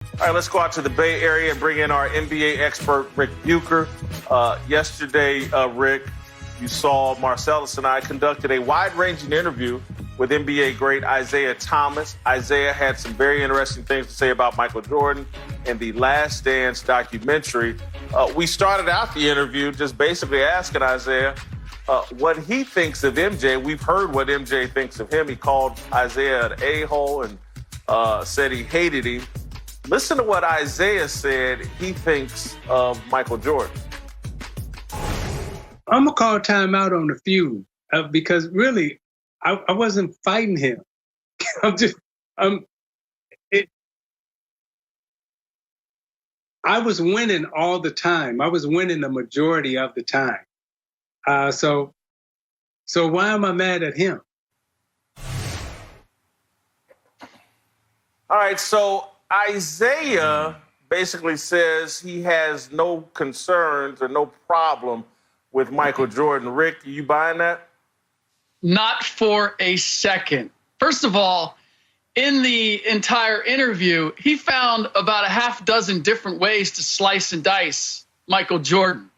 All right, let's go out to the Bay Area and bring in our NBA expert, Ric Bucher. Yesterday, Rick, you saw Marcellus and I conducted a wide-ranging interview with NBA great Isiah Thomas. Isiah had some very interesting things to say about Michael Jordan and the Last Dance documentary. We started out the interview just basically asking Isiah what he thinks of MJ. We've heard what MJ thinks of him. He called Isiah an a-hole and said he hated him. Listen to what Isiah said he thinks of Michael Jordan. I'm going to call timeout on the feud because really, I wasn't fighting him. I was winning all the time. I was winning the majority of the time. So why am I mad at him? All right, so Isiah basically says he has no concerns or no problem with Michael Jordan. Rick, are you buying that? Not for a second. First of all, in the entire interview, he found about a half dozen different ways to slice and dice Michael Jordan.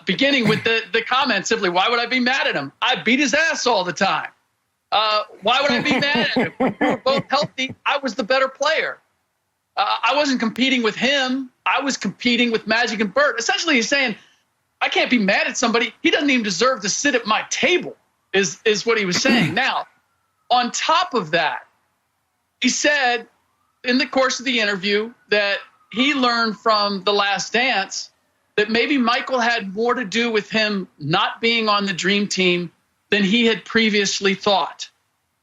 Beginning with the comment simply, why would I be mad at him? I beat his ass all the time. Why would I be mad at him? When we were both healthy, I was the better player. I wasn't competing with him. I was competing with Magic and Bird. Essentially, he's saying, I can't be mad at somebody. He doesn't even deserve to sit at my table, is what he was saying. Now, on top of that, he said in the course of the interview that he learned from The Last Dance that maybe Michael had more to do with him not being on the Dream Team than he had previously thought.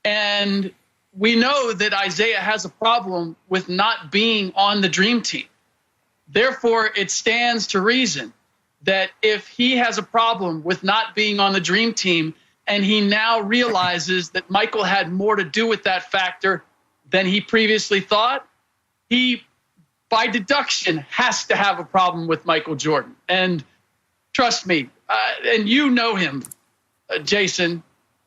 And we know that Isiah has a problem with not being on the Dream Team. Therefore, it stands to reason that if he has a problem with not being on the Dream Team and he now realizes that Michael had more to do with that factor than he previously thought, he, by deduction, has to have a problem with Michael Jordan. And trust me, and you know him, Jason,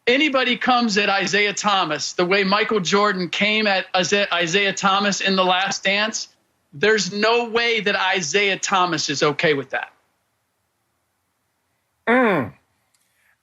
anybody comes at Isiah Thomas the way Michael Jordan came at Isiah Thomas in The Last Dance, there's no way that Isiah Thomas is okay with that.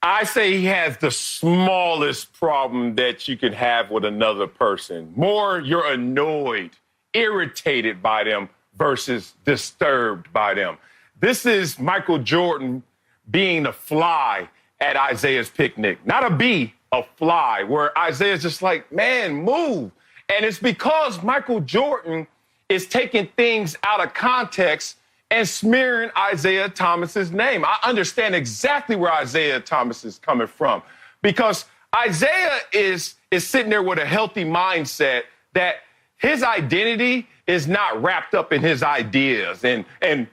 I say he has the smallest problem that you can have with another person. More, you're annoyed, irritated by them versus disturbed by them. This is Michael Jordan being a fly at Isiah's picnic. Not a bee, a fly, where Isiah's just like, man, move. And it's because Michael Jordan is taking things out of context and smearing Isiah Thomas's name. I understand exactly where Isiah Thomas is coming from, because Isiah is sitting there with a healthy mindset that his identity is not wrapped up in his ideas and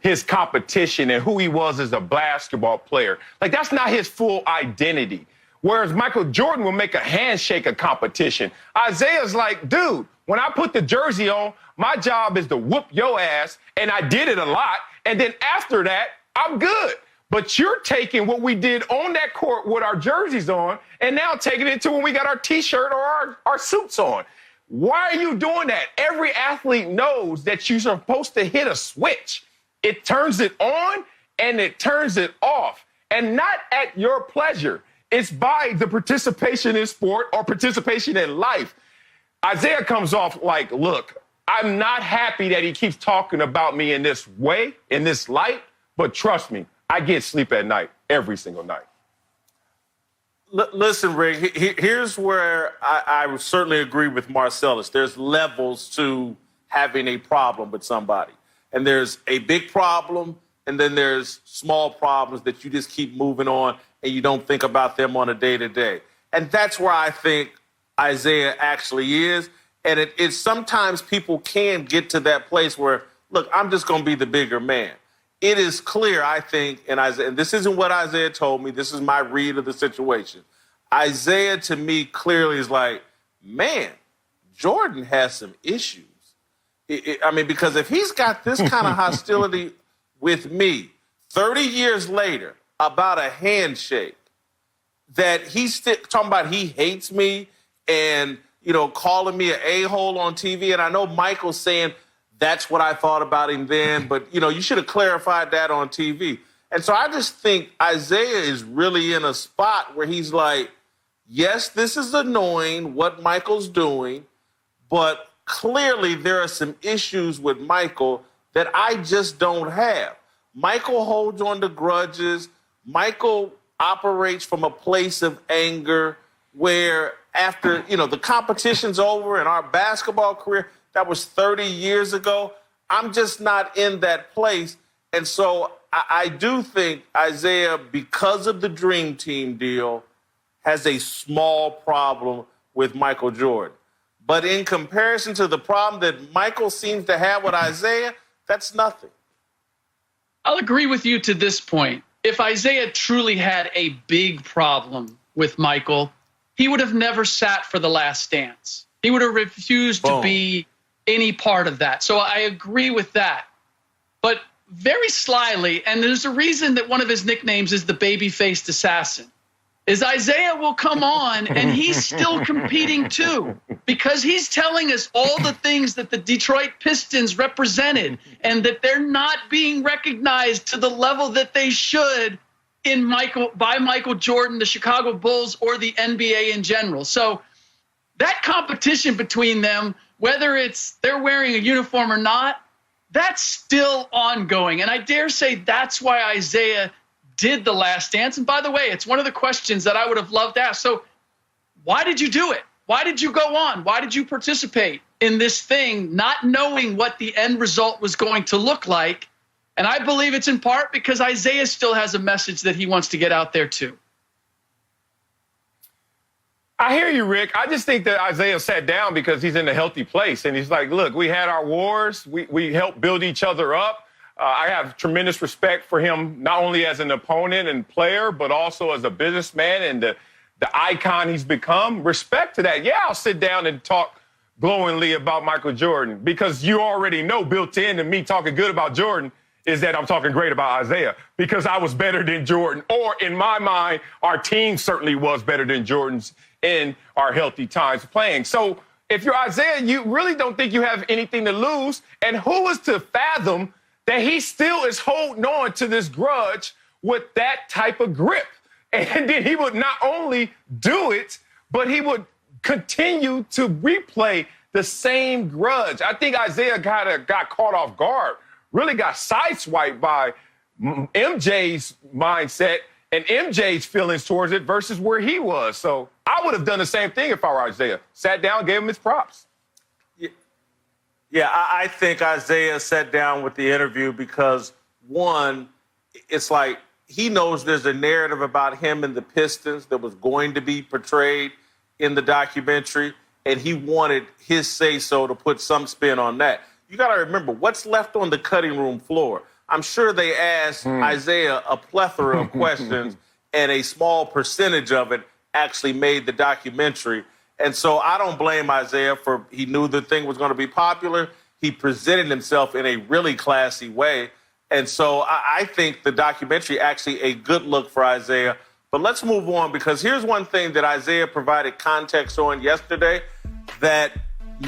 his competition and who he was as a basketball player. Like, that's not his full identity. Whereas Michael Jordan will make a handshake a competition. Isiah's like, dude, when I put the jersey on, my job is to whoop your ass, and I did it a lot, and then after that, I'm good. But you're taking what we did on that court with our jerseys on and now taking it to when we got our T-shirt or our suits on. Why are you doing that? Every athlete knows that you're supposed to hit a switch. It turns it on and it turns it off, and not at your pleasure. It's by the participation in sport or participation in life. Isiah comes off like, look, I'm not happy that he keeps talking about me in this way, in this light, but trust me, I get sleep at night every single night. Listen, Rick, here's where I certainly agree with Marcellus. There's levels to having a problem with somebody. And there's a big problem, and then there's small problems that you just keep moving on and you don't think about them on a day-to-day. And that's where I think Isiah actually is. And it's sometimes people can get to that place where, look, I'm just going to be the bigger man. It is clear, I think, and this isn't what Isiah told me. This is my read of the situation. Isiah, to me, clearly is like, man, Jordan has some issues. Because if he's got this kind of hostility with me 30 years later about a handshake, that he's talking about he hates me and, calling me an a-hole on TV. And I know Michael's saying That's what I thought about him then. But, you should have clarified that on TV. And so I just think Isiah is really in a spot where he's like, yes, this is annoying what Michael's doing, but clearly there are some issues with Michael that I just don't have. Michael holds on to grudges. Michael operates from a place of anger where after, the competition's over in our basketball career, that was 30 years ago. I'm just not in that place. And so I do think Isiah, because of the Dream Team deal, has a small problem with Michael Jordan. But in comparison to the problem that Michael seems to have with Isiah, that's nothing. I'll agree with you to this point. If Isiah truly had a big problem with Michael, he would have never sat for The Last Dance. He would have refused to be any part of that. So I agree with that. But very slyly, and there's a reason that one of his nicknames is the baby-faced assassin, is Isiah will come on and he's still competing too, because he's telling us all the things that the Detroit Pistons represented and that they're not being recognized to the level that they should by Michael Jordan, the Chicago Bulls, or the NBA in general. So that competition between them, whether it's they're wearing a uniform or not, that's still ongoing. And I dare say that's why Isiah did The Last Dance. And by the way, it's one of the questions that I would have loved to ask. So why did you do it? Why did you go on? Why did you participate in this thing, not knowing what the end result was going to look like? And I believe it's in part because Isiah still has a message that he wants to get out there too. I hear you, Rick. I just think that Isiah sat down because he's in a healthy place. And he's like, look, we had our wars. We helped build each other up. I have tremendous respect for him, not only as an opponent and player, but also as a businessman and the icon he's become. Respect to that. Yeah, I'll sit down and talk glowingly about Michael Jordan, because you already know built into me talking good about Jordan is that I'm talking great about Isiah because I was better than Jordan, or in my mind, our team certainly was better than Jordan's in our healthy times playing. So if you're Isiah, you really don't think you have anything to lose. And who is to fathom that he still is holding on to this grudge with that type of grip? And then he would not only do it, but he would continue to replay the same grudge. I think Isiah got caught off guard, really got sideswiped by MJ's mindset and MJ's feelings towards it versus where he was. So I would have done the same thing if I were Isiah. Sat down, gave him his props. Yeah, I think Isiah sat down with the interview because, one, it's like he knows there's a narrative about him and the Pistons that was going to be portrayed in the documentary, and he wanted his say-so to put some spin on that. You got to remember, what's left on the cutting room floor? I'm sure they asked Isiah a plethora of questions, and a small percentage of it actually made the documentary. And so I don't blame Isiah for, he knew the thing was going to be popular. He presented himself in a really classy way. And so I think the documentary actually a good look for Isiah. But let's move on, because here's one thing that Isiah provided context on yesterday that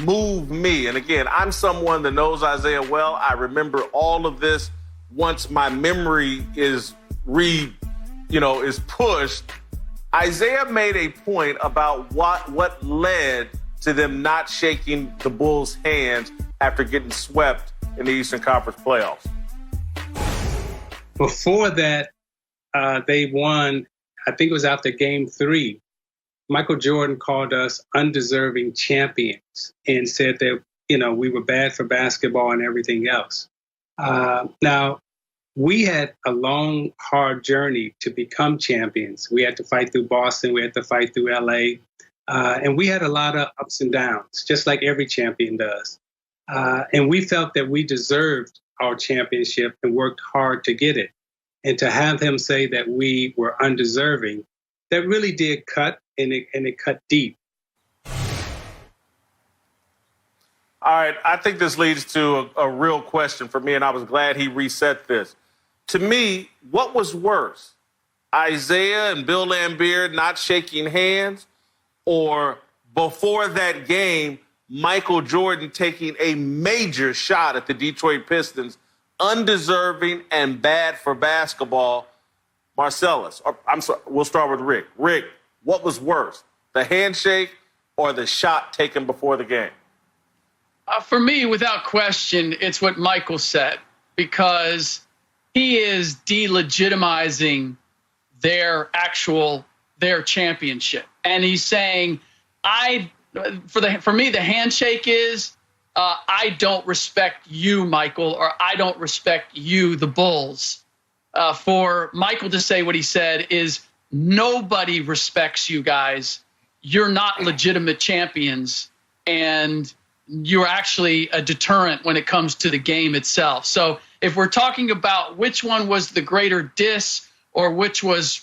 moved me. And again, I'm someone that knows Isiah well. I remember all of this once my memory is pushed. Isiah made a point about what led to them not shaking the Bulls' hands after getting swept in the Eastern Conference playoffs. Before that, they won, I think it was after Game 3. Michael Jordan called us undeserving champions and said that, we were bad for basketball and everything else. Now, we had a long, hard journey to become champions. We had to fight through Boston. We had to fight through LA. And we had a lot of ups and downs, just like every champion does. And we felt that we deserved our championship and worked hard to get it. And to have him say that we were undeserving, that really did cut, and it cut deep. All right, I think this leads to a real question for me, and I was glad he reset this. To me, what was worse, Isiah and Bill Laimbeer not shaking hands, or before that game, Michael Jordan taking a major shot at the Detroit Pistons, undeserving and bad for basketball. Marcellus, I'm sorry, we'll start with Rick. Rick, what was worse, the handshake or the shot taken before the game? For me, without question, it's what Michael said, because he is delegitimizing their championship. And he's saying, for me, the handshake is, I don't respect you, Michael, or I don't respect you, the Bulls. For Michael to say what he said is, nobody respects you guys. You're not legitimate champions, and you're actually a deterrent when it comes to the game itself. So if we're talking about which one was the greater diss or which was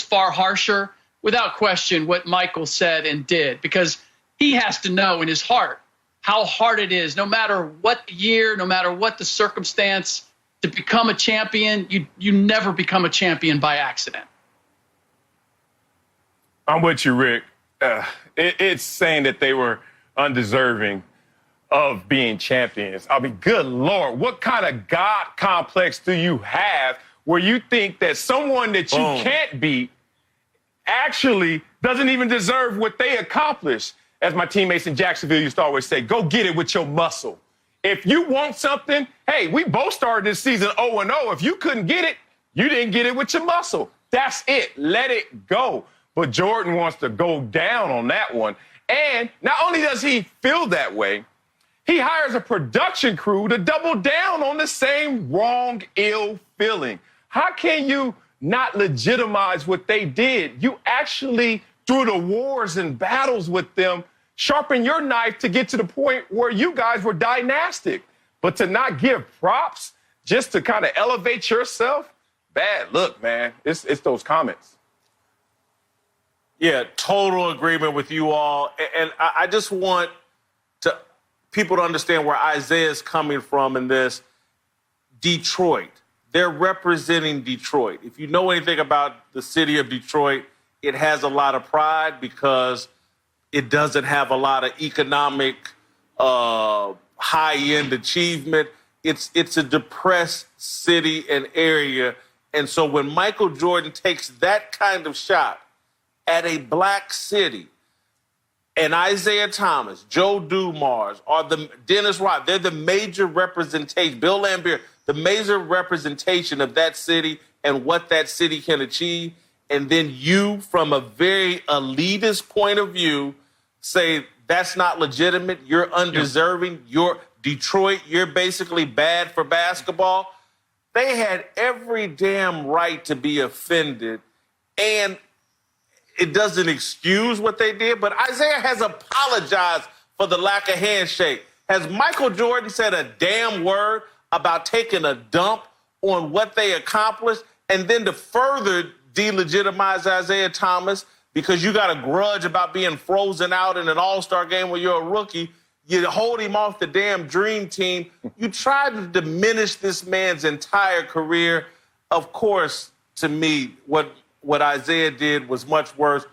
far harsher, without question, what Michael said and did, because he has to know in his heart how hard it is, no matter what year, no matter what the circumstance, to become a champion. You never become a champion by accident. I'm with you, Rick. It's saying that they were undeserving of being champions. I mean, good Lord, what kind of God complex do you have where you think that someone that you can't beat actually doesn't even deserve what they accomplished? As my teammates in Jacksonville used to always say, go get it with your muscle. If you want something, hey, we both started this season 0-0. If you couldn't get it, you didn't get it with your muscle. That's it. Let it go. But Jordan wants to go down on that one. And not only does he feel that way, he hires a production crew to double down on the same wrong, ill feeling. How can you not legitimize what they did? You actually, through the wars and battles with them, sharpen your knife to get to the point where you guys were dynastic. But to not give props just to kind of elevate yourself, bad look, man. It's those comments. Yeah, total agreement with you all. And I just want people to understand where Isiah is coming from in this. Detroit, they're representing Detroit. If you know anything about the city of Detroit, it has a lot of pride because it doesn't have a lot of economic high-end achievement. It's a depressed city and area. And so when Michael Jordan takes that kind of shot at a black city, and Isiah Thomas, Joe Dumars, or Dennis Rodman, they're the major representation, Bill Laimbeer, the major representation of that city and what that city can achieve. And then you, from a very elitist point of view, say that's not legitimate, you're undeserving, you're Detroit, you're basically bad for basketball. They had every damn right to be offended, and it doesn't excuse what they did, but Isiah has apologized for the lack of handshake. Has Michael Jordan said a damn word about taking a dump on what they accomplished? And then to further delegitimize Isiah Thomas because you got a grudge about being frozen out in an all-star game when you're a rookie, you hold him off the damn dream team. You try to diminish this man's entire career. Of course, to me, what Isiah did was much worse.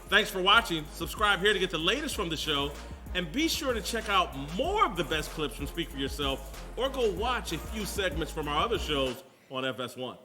Thanks for watching. Subscribe here to get the latest from the show. And be sure to check out more of the best clips from Speak For Yourself or go watch a few segments from our other shows on FS1.